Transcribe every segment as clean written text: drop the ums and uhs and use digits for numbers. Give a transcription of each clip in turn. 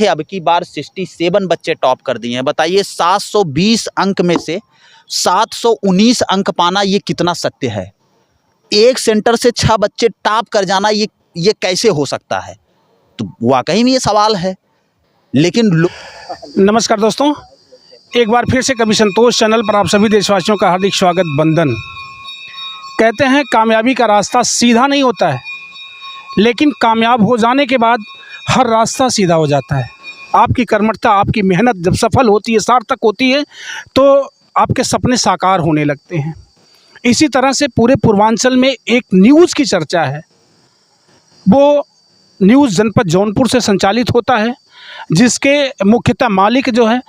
थे, अब की बार 67 बच्चे टॉप कर दिए हैं। बताइए 720 अंक में से 719 अंक पाना ये कितना सत्य है। एक सेंटर से 6 बच्चे टॉप कर जाना ये कैसे हो सकता है। तो वाकई में ये सवाल है। लेकिन नमस्कार दोस्तों, एक बार फिर से कवि संतोष चैनल पर आप सभी देशवासियों का हार्दिक स्वागत। बंधन कहते हैं कामयाबी का रास्ता सीधा नहीं होता है, लेकिन कामयाब हो जाने के बाद हर रास्ता सीधा हो जाता है। आपकी कर्मठता, आपकी मेहनत जब सफल होती है, सार्थक होती है, तो आपके सपने साकार होने लगते हैं। इसी तरह से पूरे पूर्वांचल में एक न्यूज़ की चर्चा है। वो न्यूज़ जनपद जौनपुर से संचालित होता है, जिसके मुख्यतः मालिक जो है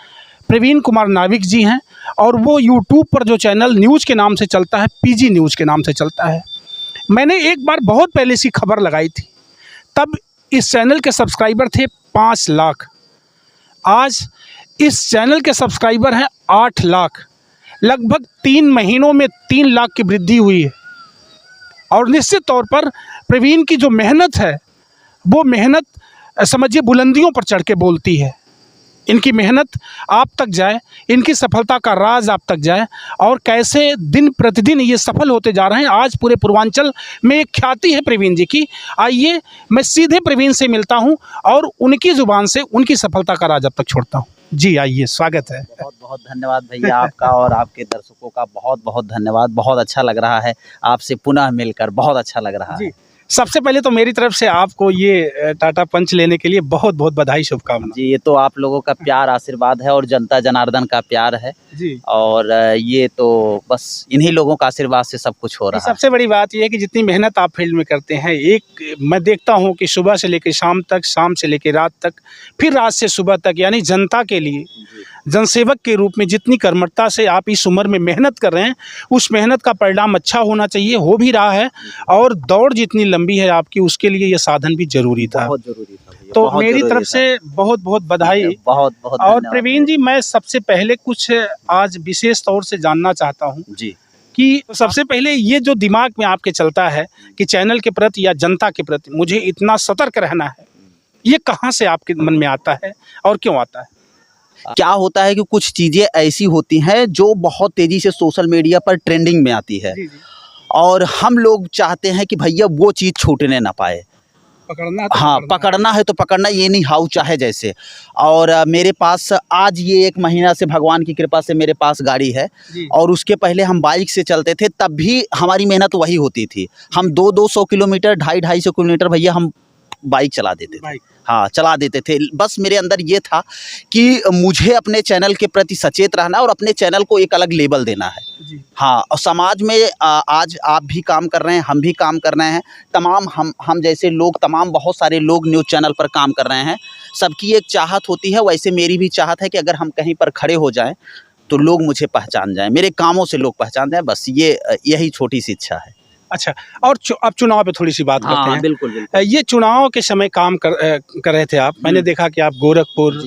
प्रवीण कुमार नाविक जी हैं, और वो यूट्यूब पर जो चैनल न्यूज़ के नाम से चलता है, पीजी न्यूज़ के नाम से चलता है। मैंने एक बार बहुत पहले सी खबर लगाई थी, तब इस चैनल के सब्सक्राइबर थे 5 लाख। आज इस चैनल के सब्सक्राइबर हैं 8 लाख। लगभग 3 महीनों में 3 लाख की वृद्धि हुई है। और निश्चित तौर पर प्रवीण की जो मेहनत है, वो मेहनत समझिए बुलंदियों पर चढ़ के बोलती है। इनकी मेहनत आप तक जाए, इनकी सफलता का राज आप तक जाए, और कैसे दिन प्रतिदिन ये सफल होते जा रहे हैं। आज पूरे पूर्वांचल में एक ख्याति है प्रवीण जी की। आइए मैं सीधे प्रवीण से मिलता हूं और उनकी ज़ुबान से उनकी सफलता का राज अब तक छोड़ता हूं। जी आइए, स्वागत है। बहुत बहुत धन्यवाद भैया आपका, और आपके दर्शकों का बहुत बहुत धन्यवाद। बहुत अच्छा लग रहा है आपसे पुनः मिलकर, बहुत अच्छा लग रहा है। सबसे पहले तो मेरी तरफ से आपको ये टाटा पंच लेने के लिए बहुत बहुत बधाई, शुभकामनाएं। जी, ये तो आप लोगों का प्यार आशीर्वाद है और जनता जनार्दन का प्यार है जी। और ये तो बस इन्हीं लोगों का आशीर्वाद से सब कुछ हो रहा है। सबसे बड़ी बात यह है कि जितनी मेहनत आप फील्ड में करते हैं, एक मैं देखता हूं कि सुबह से लेकर शाम तक, शाम से लेकर रात तक, फिर रात से सुबह तक, यानी जनता के लिए जनसेवक के रूप में जितनी कर्मठता से आप इस उम्र में मेहनत कर रहे हैं, उस मेहनत का परिणाम अच्छा होना चाहिए, हो भी रहा है। और दौड़ जितनी लंबी है आपकी, उसके लिए ये साधन भी जरूरी था, बहुत जरूरी था। तो मेरी तरफ से बहुत बहुत बधाई। बहुत बहुत और प्रवीण जी, मैं सबसे पहले कुछ आज विशेष तौर से जानना चाहता हूँ जी कि सबसे पहले ये जो दिमाग में आपके चलता है कि चैनल के प्रति या जनता के प्रति मुझे इतना सतर्क रहना है, ये कहाँ से आपके मन में आता है और क्यों आता है? क्या होता है कि कुछ चीज़ें ऐसी होती हैं जो बहुत तेज़ी से सोशल मीडिया पर ट्रेंडिंग में आती है। जी। और हम लोग चाहते हैं कि भैया वो चीज़ छूटने ना पाए। पकड़ना है तो हाँ, पकड़ना है तो पकड़ना, ये नहीं हाउ चाहे जैसे। और मेरे पास आज ये 1 महीना से भगवान की कृपा से मेरे पास गाड़ी है, और उसके पहले हम बाइक से चलते थे, तब भी हमारी मेहनत वही होती थी। हम 200 किलोमीटर, 250 किलोमीटर भैया हम बाइक चला देते थे। हाँ, चला देते थे। बस मेरे अंदर ये था कि मुझे अपने चैनल के प्रति सचेत रहना और अपने चैनल को एक अलग लेबल देना है। हाँ, और समाज में आज आप भी काम कर रहे हैं, हम भी काम कर रहे हैं, तमाम हम जैसे लोग, तमाम बहुत सारे लोग न्यूज़ चैनल पर काम कर रहे हैं। सबकी एक चाहत होती है, वैसे मेरी भी चाहत है कि अगर हम कहीं पर खड़े हो जाएं तो लोग मुझे पहचान जाएं, मेरे कामों से लोग पहचान जाएं। बस यही छोटी सी इच्छा है। अच्छा, और अब चुनाव पे थोड़ी सी बात करते हैं। बिल्कुल। ये चुनाव के समय काम कर रहे थे आप। मैंने देखा कि आप गोरखपुर,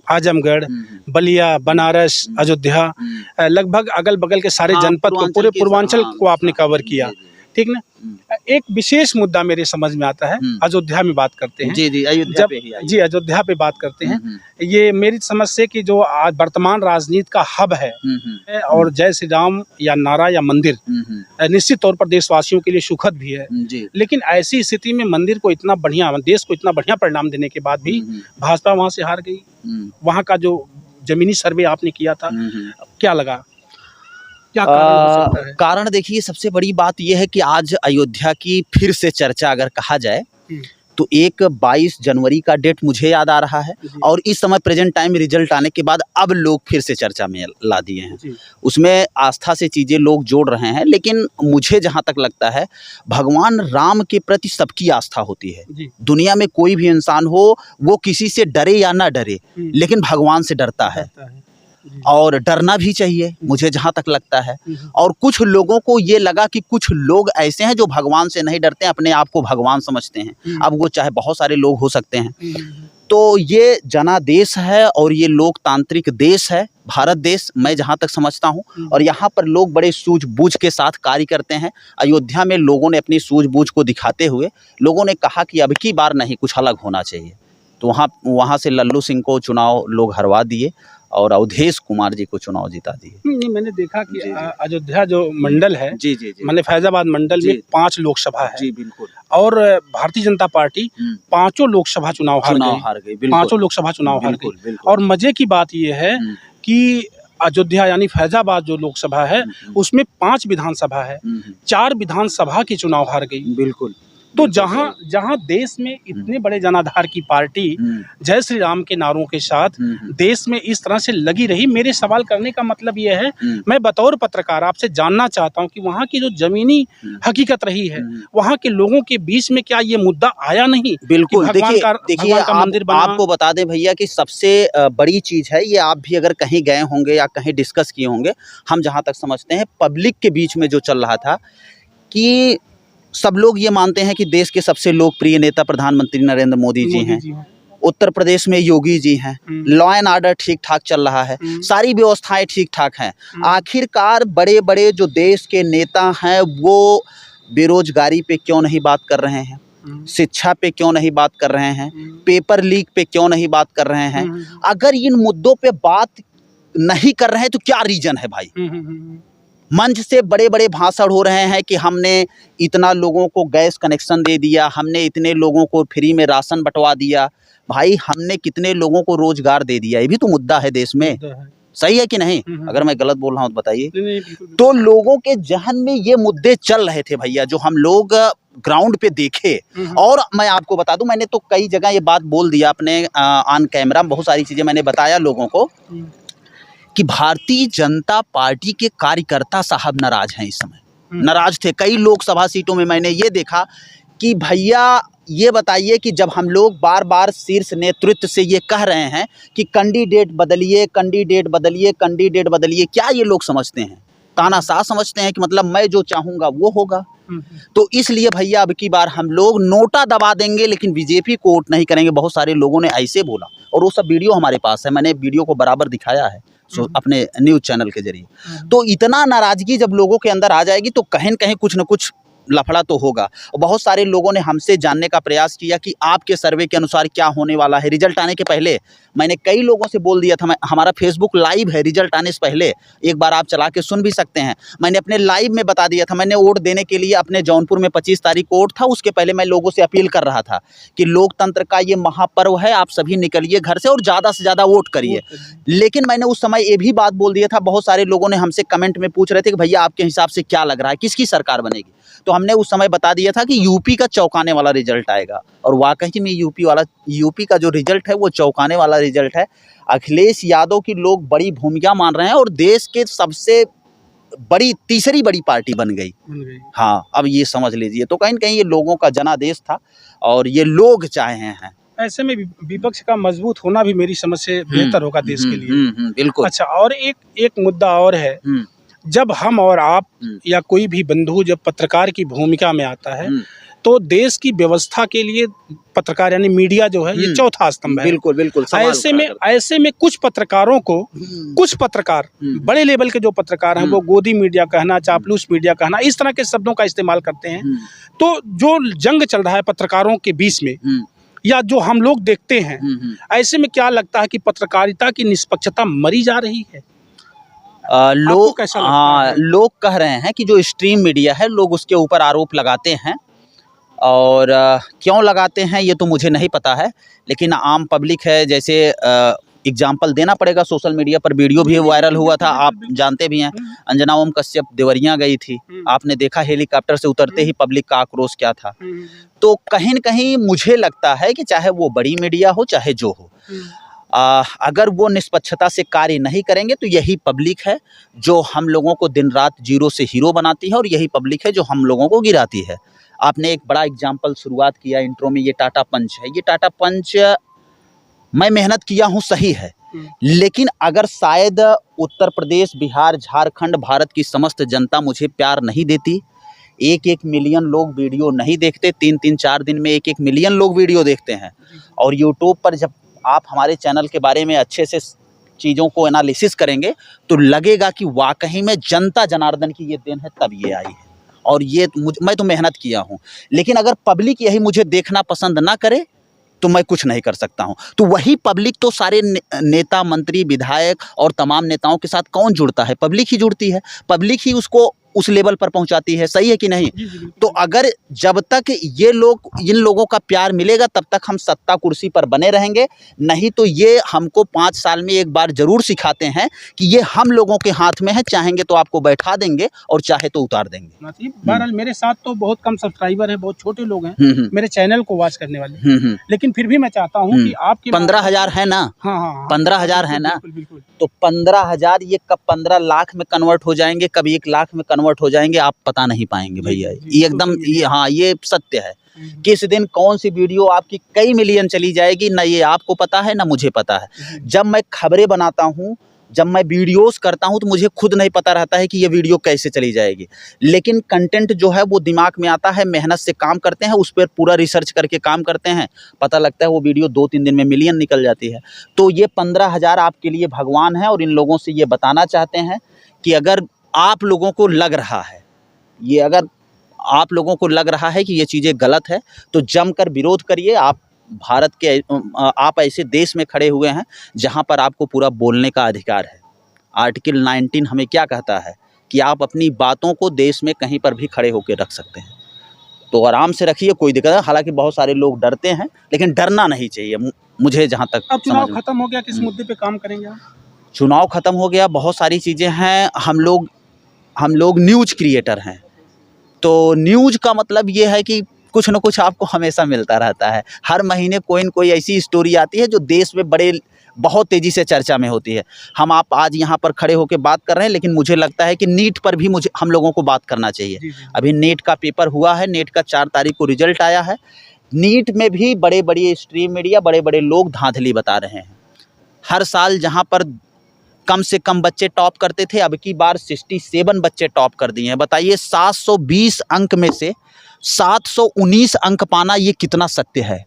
आजमगढ़, बलिया, बनारस, अयोध्या, लगभग अगल बगल के सारे जनपद को, पूरे पूर्वांचल को आपने कवर किया, ठीक ना? एक विशेष मुद्दा मेरे समझ में आता है, अयोध्या में बात करते हैं। जी, अयोध्या पे बात करते हैं। ये मेरी समझ से कि जो आज वर्तमान राजनीति का हब है, और जय श्री राम या नारा या मंदिर निश्चित तौर पर देशवासियों के लिए सुखद भी है। लेकिन ऐसी स्थिति में मंदिर को इतना बढ़िया, देश को इतना बढ़िया परिणाम देने के बाद भी भाजपा वहाँ से हार गई। वहाँ का जो जमीनी सर्वे आपने किया था, क्या लगा, क्या कारण हो सकता है? कारण देखिए, सबसे बड़ी बात यह है कि आज अयोध्या की फिर से चर्चा अगर कहा जाए तो एक 22 जनवरी का डेट मुझे याद आ रहा है, और इस समय प्रेजेंट टाइम रिजल्ट आने के बाद अब लोग फिर से चर्चा में ला दिए हैं। उसमें आस्था से चीज़ें लोग जोड़ रहे हैं, लेकिन मुझे जहाँ तक लगता है भगवान राम के प्रति सबकी आस्था होती है। दुनिया में कोई भी इंसान हो, वो किसी से डरे या ना डरे, लेकिन भगवान से डरता है, और डरना भी चाहिए, मुझे जहाँ तक लगता है। और कुछ लोगों को ये लगा कि कुछ लोग ऐसे हैं जो भगवान से नहीं डरते हैं, अपने आप को भगवान समझते हैं। अब वो चाहे बहुत सारे लोग हो सकते हैं। तो ये जनादेश है और ये लोकतांत्रिक देश है भारत देश, मैं जहाँ तक समझता हूँ। और यहाँ पर लोग बड़े सूझबूझ के साथ कार्य करते हैं। अयोध्या में लोगों ने अपनी सूझबूझ को दिखाते हुए लोगों ने कहा कि अब की बार नहीं, कुछ अलग होना चाहिए। तो वहाँ से लल्लू सिंह को चुनाव लोग हरवा दिए और अवधेश कुमार जी को चुनाव जिता दिए। नहीं, मैंने देखा कि जी, जी। अयोध्या जो मंडल है, जी जी जी मैंने फैजाबाद मंडल में जी। 5 लोकसभा है जी बिल्कुल। और भारतीय जनता पार्टी 5 लोकसभा चुनाव हार गई, बिल्कुल। 5 लोकसभा चुनाव हार गई। बिल्कुल बिल्कुल। और मजे की बात यह है कि अयोध्या यानी फैजाबाद जो लोकसभा है उसमें 5 विधानसभा है, 4 विधानसभा की चुनाव हार गई। बिल्कुल। तो जहां देश में इतने बड़े जनाधार की पार्टी जय श्री राम के नारों के साथ देश में इस तरह से लगी रही, मेरे सवाल करने का मतलब यह है, मैं बतौर पत्रकार आपसे जानना चाहता हूं कि वहां की जो जमीनी हकीकत रही है, वहां के लोगों के बीच में क्या ये मुद्दा आया नहीं? बिल्कुल। देखिए मंदिर बना। आपको बता दें भैया कि सबसे बड़ी चीज़ है ये, आप भी अगर कहीं गए होंगे या कहीं डिस्कस किए होंगे, हम जहाँ तक समझते हैं पब्लिक के बीच में जो चल रहा था कि सब लोग ये मानते हैं कि देश के सबसे लोकप्रिय नेता प्रधानमंत्री नरेंद्र मोदी जी हैं, उत्तर प्रदेश में योगी जी हैं, लॉ एंड ऑर्डर ठीक ठाक चल रहा है, सारी व्यवस्थाएं ठीक ठाक हैं। आखिरकार बड़े बड़े जो देश के नेता हैं वो बेरोजगारी पे क्यों नहीं बात कर रहे हैं, शिक्षा पे क्यों नहीं बात कर रहे हैं, पेपर लीक पे क्यों नहीं बात कर रहे हैं? अगर इन मुद्दों पे बात नहीं कर रहे हैं तो क्या रीजन है भाई? मंच से बड़े बड़े भाषण हो रहे हैं कि हमने इतना लोगों को गैस कनेक्शन दे दिया, हमने इतने लोगों को फ्री में राशन बंटवा दिया। भाई हमने कितने लोगों को रोजगार दे दिया, ये भी तो मुद्दा है देश में। सही है कि नहीं? अगर मैं गलत बोल रहा हूँ तो बताइए। तो लोगों के जहन में ये मुद्दे चल रहे थे भैया, जो हम लोग ग्राउंड पे देखे। और मैं आपको बता दूं, मैंने तो कई जगह ये बात बोल दिया अपने ऑन कैमरा, बहुत सारी चीजें मैंने बताया लोगों को कि भारतीय जनता पार्टी के कार्यकर्ता साहब नाराज हैं। इस समय नाराज थे। कई लोकसभा सीटों में मैंने ये देखा कि भैया ये बताइए कि जब हम लोग बार बार शीर्ष नेतृत्व से ये कह रहे हैं कि कैंडिडेट बदलिए, कैंडिडेट बदलिए, कैंडिडेट बदलिए, क्या ये लोग समझते हैं, तानाशाह समझते हैं कि मतलब मैं जो चाहूँगा वो होगा? तो इसलिए भैया अब की बार हम लोग नोटा दबा देंगे लेकिन बीजेपी को वोट नहीं करेंगे। बहुत सारे लोगों ने ऐसे बोला और वो सब वीडियो हमारे पास है, मैंने वीडियो को बराबर दिखाया है अपने न्यूज़ चैनल के जरिए। तो इतना नाराज़गी जब लोगों के अंदर आ जाएगी तो कहीं न कहीं कुछ न कुछ लफड़ा तो होगा। और बहुत सारे लोगों ने हमसे जानने का प्रयास किया कि आपके सर्वे के अनुसार क्या होने वाला है। रिजल्ट आने के पहले मैंने कई लोगों से बोल दिया था, हमारा फेसबुक लाइव है रिजल्ट आने से पहले, एक बार आप चला के सुन भी सकते हैं। मैंने अपने लाइव में बता दिया था, मैंने वोट देने के लिए अपने जौनपुर में 25 तारीख को वोट था, उसके पहले मैं लोगों से अपील कर रहा था कि लोकतंत्र का ये महापर्व है, आप सभी निकलिए घर से और ज़्यादा से ज़्यादा वोट करिए। लेकिन मैंने उस समय ये भी बात बोल दिया था, बहुत सारे लोगों ने हमसे कमेंट में पूछ रहे थे कि भैया आपके हिसाब से क्या लग रहा है, किसकी सरकार बनेगी? तो हमने उस समय बता दिया था कि यूपी का चौंकाने वाला रिजल्ट आएगा। और वाकई में यूपी का जो रिजल्ट है वो चौंकाने वाला रिजल्ट है। अखिलेश यादव की लोग बड़ी भूमिका मान रहे हैं और देश के सबसे बड़ी तीसरी बड़ी पार्टी बन गई। हाँ, अब ये समझ लीजिए। तो कहीं न कहीं ये लोगों का जनादेश था और ये लोग चाहे हैं। ऐसे में विपक्ष का मजबूत होना भी मेरी समझ से बेहतर होगा देश के लिए। बिल्कुल। अच्छा, और एक मुद्दा और है, जब हम और आप या कोई भी बंधु जब पत्रकार की भूमिका में आता है तो देश की व्यवस्था के लिए पत्रकार यानी मीडिया जो है ये चौथा स्तंभ है। बिल्कुल बिल्कुल। ऐसे में कुछ पत्रकारों को, कुछ पत्रकार बड़े लेवल के जो पत्रकार हैं वो गोदी मीडिया कहना, चापलूस मीडिया कहना, इस तरह के शब्दों का इस्तेमाल करते हैं। तो जो जंग चल रहा है पत्रकारों के बीच में या जो हम लोग देखते हैं, ऐसे में क्या लगता है कि पत्रकारिता की निष्पक्षता मरी जा रही है? लोग कह रहे हैं कि जो स्ट्रीम मीडिया है लोग उसके ऊपर आरोप लगाते हैं और क्यों लगाते हैं ये तो मुझे नहीं पता है, लेकिन आम पब्लिक है, जैसे एग्जाम्पल देना पड़ेगा। सोशल मीडिया पर वीडियो भी वायरल हुआ था, आप जानते भी हैं। अंजना ओम कश्यप देवरिया गई थी, आपने देखा हेलीकॉप्टर से उतरते ही पब्लिक का आक्रोश क्या था। तो कहीं न कहीं मुझे लगता है कि चाहे वो बड़ी मीडिया हो चाहे जो हो, अगर वो निष्पक्षता से कार्य नहीं करेंगे तो यही पब्लिक है जो हम लोगों को दिन रात जीरो से हीरो बनाती है और यही पब्लिक है जो हम लोगों को गिराती है। आपने एक बड़ा एग्जाम्पल शुरुआत किया इंट्रो में, ये टाटा पंच है। ये टाटा पंच मैं मेहनत किया हूँ, सही है, लेकिन अगर शायद उत्तर प्रदेश, बिहार, झारखंड, भारत की समस्त जनता मुझे प्यार नहीं देती, 1-1 मिलियन लोग वीडियो नहीं देखते, 3-3 4 दिन में 1-1 मिलियन लोग वीडियो देखते हैं, और यूट्यूब पर जब आप हमारे चैनल के बारे में अच्छे से चीज़ों को एनालिसिस करेंगे तो लगेगा कि वाकई में जनता जनार्दन की ये देन है, तब ये आई है। और ये मैं तो मेहनत किया हूँ, लेकिन अगर पब्लिक यही मुझे देखना पसंद ना करे तो मैं कुछ नहीं कर सकता हूँ। तो वही पब्लिक तो सारे नेता, मंत्री, विधायक और तमाम नेताओं के साथ कौन जुड़ता है? पब्लिक ही जुड़ती है, पब्लिक ही उसको उस लेवल पर पहुंचाती है। सही है कि नहीं? तो अगर जब तक ये लोग, इन लोगों का प्यार मिलेगा तब तक हम सत्ता कुर्सी पर बने रहेंगे। नहीं तो ये हमको 5 साल में एक बार जरूर सिखाते हैं कि ये हम लोगों के हाथ में है, चाहेंगे तो आपको बैठा देंगे और चाहे तो उतार देंगे। बहरहाल मेरे साथ तो बहुत कम सब्सक्राइबर हैं, बहुत छोटे लोग हैं मेरे चैनल को वॉच करने वाले, लेकिन फिर भी मैं चाहता हूँ कि आपके 15,000 है ना? हाँ 15,000 है ना? बिल्कुल। तो 15,000 ये कब 15 लाख में कन्वर्ट हो जाएंगे, कब 1 लाख में कन्वर्ट हो जाएंगे, आप पता नहीं पाएंगे भैया। ये एकदम, ये हाँ, ये सत्य है। किस दिन कौन सी वीडियो आपकी कई मिलियन चली जाएगी, ना ये आपको पता है ना मुझे पता है। जब मैं खबरें बनाता हूँ, जब मैं वीडियोस करता हूँ, तो मुझे खुद नहीं पता रहता है कि ये वीडियो कैसे चली जाएगी। लेकिन कंटेंट जो है वो दिमाग में आता है, मेहनत से काम करते हैं, उस पर पूरा रिसर्च करके काम करते हैं, पता लगता है वो वीडियो 2-3 दिन में मिलियन निकल जाती है। तो ये 15,000 आपके लिए भगवान है। और इन लोगों से ये बताना चाहते हैं कि अगर आप लोगों को लग रहा है, ये अगर आप लोगों को लग रहा है कि ये चीज़ें गलत है, तो जमकर विरोध करिए। आप भारत के, आप ऐसे देश में खड़े हुए हैं जहां पर आपको पूरा बोलने का अधिकार है। आर्टिकल 19 हमें क्या कहता है कि आप अपनी बातों को देश में कहीं पर भी खड़े होकर रख सकते हैं। तो आराम से रखिए, कोई दिक्कत नहीं। हालांकि बहुत सारे लोग डरते हैं, लेकिन डरना नहीं चाहिए मुझे जहां तक। अब चुनाव खत्म हो गया, किस मुद्दे पे काम करेंगे आप? चुनाव खत्म हो गया, बहुत सारी चीज़ें हैं। हम लोग न्यूज़ क्रिएटर हैं, तो न्यूज़ का मतलब ये है कि कुछ न कुछ आपको हमेशा मिलता रहता है। हर महीने कोई न कोई ऐसी स्टोरी आती है जो देश में बहुत तेज़ी से चर्चा में होती है। आप आज यहाँ पर खड़े होकर बात कर रहे हैं, लेकिन मुझे लगता है कि नीट पर भी हम लोगों को बात करना चाहिए। अभी नीट का पेपर हुआ है, नीट का 4 तारीख को रिजल्ट आया है। नीट में भी बड़े स्ट्रीम मीडिया, बड़े लोग धांधली बता रहे हैं। हर साल जहाँ पर कम से कम बच्चे टॉप करते थे, अब की बार 67 बच्चे टॉप कर दिए हैं। बताइए, 720 अंक में से 719 अंक पाना, ये कितना सत्य है?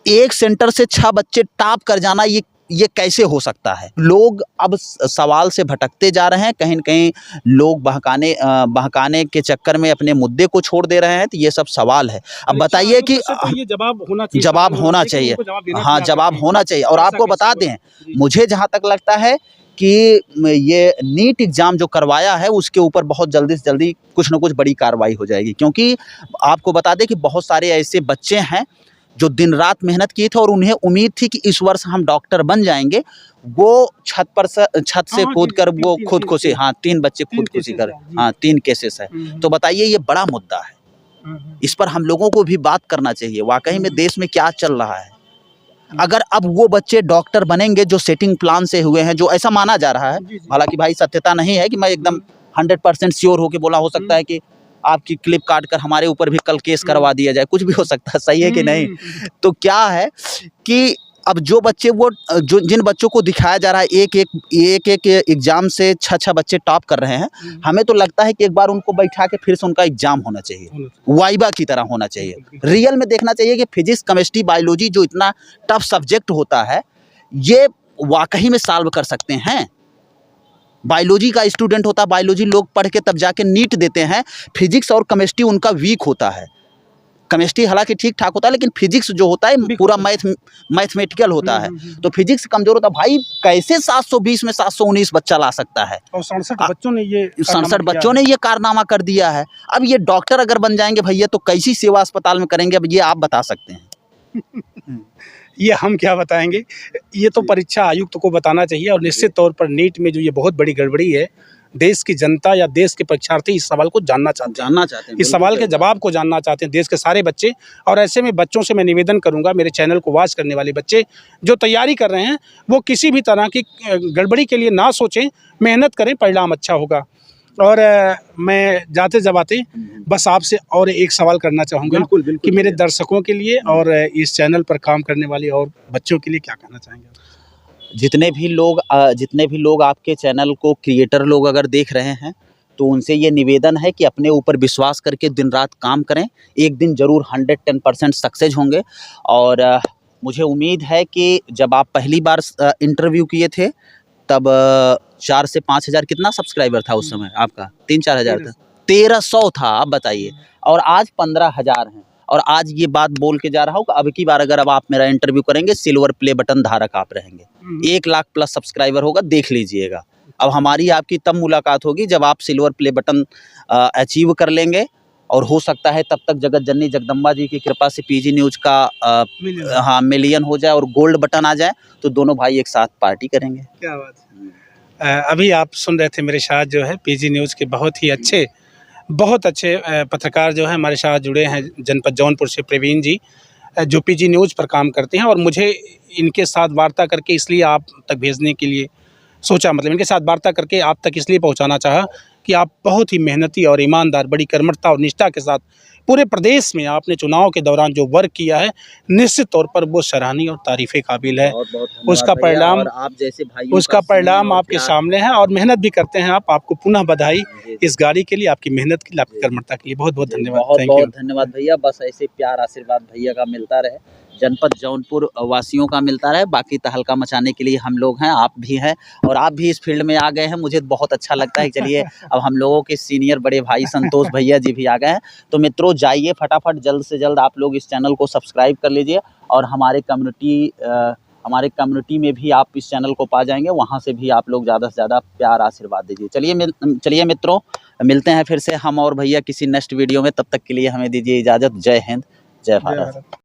एक सेंटर से 6 बच्चे टॉप कर जाना, ये कैसे हो सकता है? लोग अब सवाल से भटकते जा रहे हैं, कहीं न कहीं लोग बहकाने के चक्कर में अपने मुद्दे को छोड़ दे रहे हैं। तो ये सब सवाल है। अब बताइए कि ये जवाब होना चाहिए, जवाब होना चाहिए। हाँ, जवाब होना चाहिए। और आपको बता दें, मुझे जहाँ तक लगता है कि ये नीट एग्ज़ाम जो करवाया है, उसके ऊपर बहुत जल्दी से जल्दी कुछ न कुछ बड़ी कार्रवाई हो जाएगी। क्योंकि आपको बता दें कि बहुत सारे ऐसे बच्चे हैं जो दिन रात मेहनत किए थे और उन्हें उम्मीद थी कि इस वर्ष हम डॉक्टर बन जाएंगे। वो छत से कूद कर वो खुदकुशी, हाँ 3 बच्चे खुदकुशी कर, हाँ 3 केसेस है। तो बताइए, ये बड़ा मुद्दा है, इस पर हम लोगों को भी बात करना चाहिए। वाकई में देश में क्या चल रहा है? अगर अब वो बच्चे डॉक्टर बनेंगे जो सेटिंग प्लान से हुए हैं, जो ऐसा माना जा रहा है, हालांकि भाई सत्यता नहीं है कि मैं एकदम 100% श्योर होके बोला, हो सकता है कि आपकी क्लिप काट कर हमारे ऊपर भी कल केस करवा दिया जाए, कुछ भी हो सकता है। सही है कि नहीं? तो क्या है कि अब जो बच्चे जिन बच्चों को दिखाया जा रहा है, एक एग्जाम से 6 बच्चे टॉप कर रहे हैं, हमें तो लगता है कि एक बार उनको बैठा के फिर से उनका एग्जाम होना चाहिए, वाइवा की तरह होना चाहिए। रियल में देखना चाहिए कि फिजिक्स, केमिस्ट्री, बायोलॉजी जो इतना टफ सब्जेक्ट होता है, ये वाकई में सॉल्व कर सकते हैं। बायोलॉजी का स्टूडेंट होता है, बायोलॉजी लोग पढ़ के तब जाके नीट देते हैं। फिजिक्स और केमिस्ट्री उनका वीक होता है। केमिस्ट्री हालांकि ठीक ठाक होता है, लेकिन फिजिक्स जो होता है पूरा मैथमेटिकल होता है। तो फिजिक्स कमजोर होता है। भाई कैसे 720 में 719 बच्चा ला सकता है? और 67 बच्चों ने ये 67 बच्चों ने ये कारनामा कर दिया है। अब ये डॉक्टर अगर बन जाएंगे भैया, तो कैसी सेवा अस्पताल में करेंगे? अब ये आप बता सकते हैं। ये हम क्या बताएंगे? ये तो परीक्षा आयुक्त को बताना चाहिए। और निश्चित तौर पर नीट में जो ये बहुत बड़ी गड़बड़ी है, देश की जनता या देश के परीक्षार्थी इस सवाल को जानना चाहते हैं, इस सवाल के जवाब को जानना चाहते हैं, देश के सारे बच्चे। और ऐसे में बच्चों से मैं निवेदन करूंगा, मेरे चैनल को वॉच करने वाले बच्चे जो तैयारी कर रहे हैं, वो किसी भी तरह की गड़बड़ी के लिए ना सोचें, मेहनत करें, परिणाम अच्छा होगा। और मैं जाते जाते बस आपसे और एक सवाल करना चाहूँगा कि मेरे दर्शकों के लिए और इस चैनल पर काम करने वाले और बच्चों के लिए क्या कहना चाहेंगे? जितने भी लोग आपके चैनल को क्रिएटर लोग अगर देख रहे हैं, तो उनसे ये निवेदन है कि अपने ऊपर विश्वास करके दिन रात काम करें। एक दिन ज़रूर 110% सक्सेस होंगे। और मुझे उम्मीद है कि जब आप पहली बार इंटरव्यू किए थे, तब 4 से 5 हज़ार कितना सब्सक्राइबर था उस समय आपका? 3-4 हज़ार था, 1300 था। आप बताइए, और आज 15 हज़ार हैं। और आज ये बात बोल के जा रहा हूँ कि अब की बार अगर अब आप मेरा इंटरव्यू करेंगे, सिल्वर प्ले बटन धारक आप रहेंगे। 1 लाख प्लस सब्सक्राइबर होगा, देख लीजिएगा। अब हमारी आपकी तब मुलाकात होगी जब आप सिल्वर प्ले बटन अचीव कर लेंगे, और हो सकता है तब तक जगत जननी जगदम्बा जी की कृपा से पीजी न्यूज़ का हाँ मिलियन हो जाए और गोल्ड बटन आ जाए, तो दोनों भाई एक साथ पार्टी करेंगे। क्या बात है। अभी आप सुन रहे थे मेरे साथ जो है पीजी न्यूज़ के बहुत अच्छे पत्रकार जो है हमारे साथ जुड़े हैं जनपद जौनपुर से, प्रवीण जी, जो पीजी न्यूज़ पर काम करते हैं। और मुझे इनके साथ वार्ता करके इसलिए आप तक भेजने के लिए सोचा, मतलब इनके साथ वार्ता करके आप तक इसलिए पहुंचाना चाहा कि आप बहुत ही मेहनती और ईमानदार, बड़ी कर्मठता और निष्ठा के साथ पूरे प्रदेश में आपने चुनाव के दौरान जो वर्क किया है, निश्चित तौर पर वो सराहनीय और तारीफ़े काबिल है। उसका परिणाम आप जैसे भाइयों उसका परिणाम आपके सामने है, और मेहनत भी करते हैं आप। आपको पुनः बधाई इस गाड़ी के लिए, आपकी मेहनत के लिए, आपकी कर्मठता के लिए। बहुत बहुत धन्यवाद। बहुत थैंक यू। बहुत धन्यवाद भैया। बस ऐसे प्यार आशीर्वाद भैया का मिलता रहे, जनपद जौनपुर वासियों का मिलता रहे। बाकी तहलका मचाने के लिए हम लोग हैं, आप भी हैं, और आप भी इस फील्ड में आ गए हैं, मुझे बहुत अच्छा लगता है। चलिए अब हम लोगों के सीनियर बड़े भाई संतोष भैया जी भी आ गए हैं। तो मित्रों जाइए फटाफट, जल्द से जल्द आप लोग इस चैनल को सब्सक्राइब कर लीजिए, और हमारे कम्युनिटी में भी आप इस चैनल को पा जाएंगे, वहाँ से भी आप लोग ज़्यादा से ज़्यादा प्यार आशीर्वाद दीजिए। चलिए मित्रों, मिलते हैं फिर से हम और भैया किसी नेक्स्ट वीडियो में। तब तक के लिए हमें दीजिए इजाज़त। जय हिंद, जय भारत।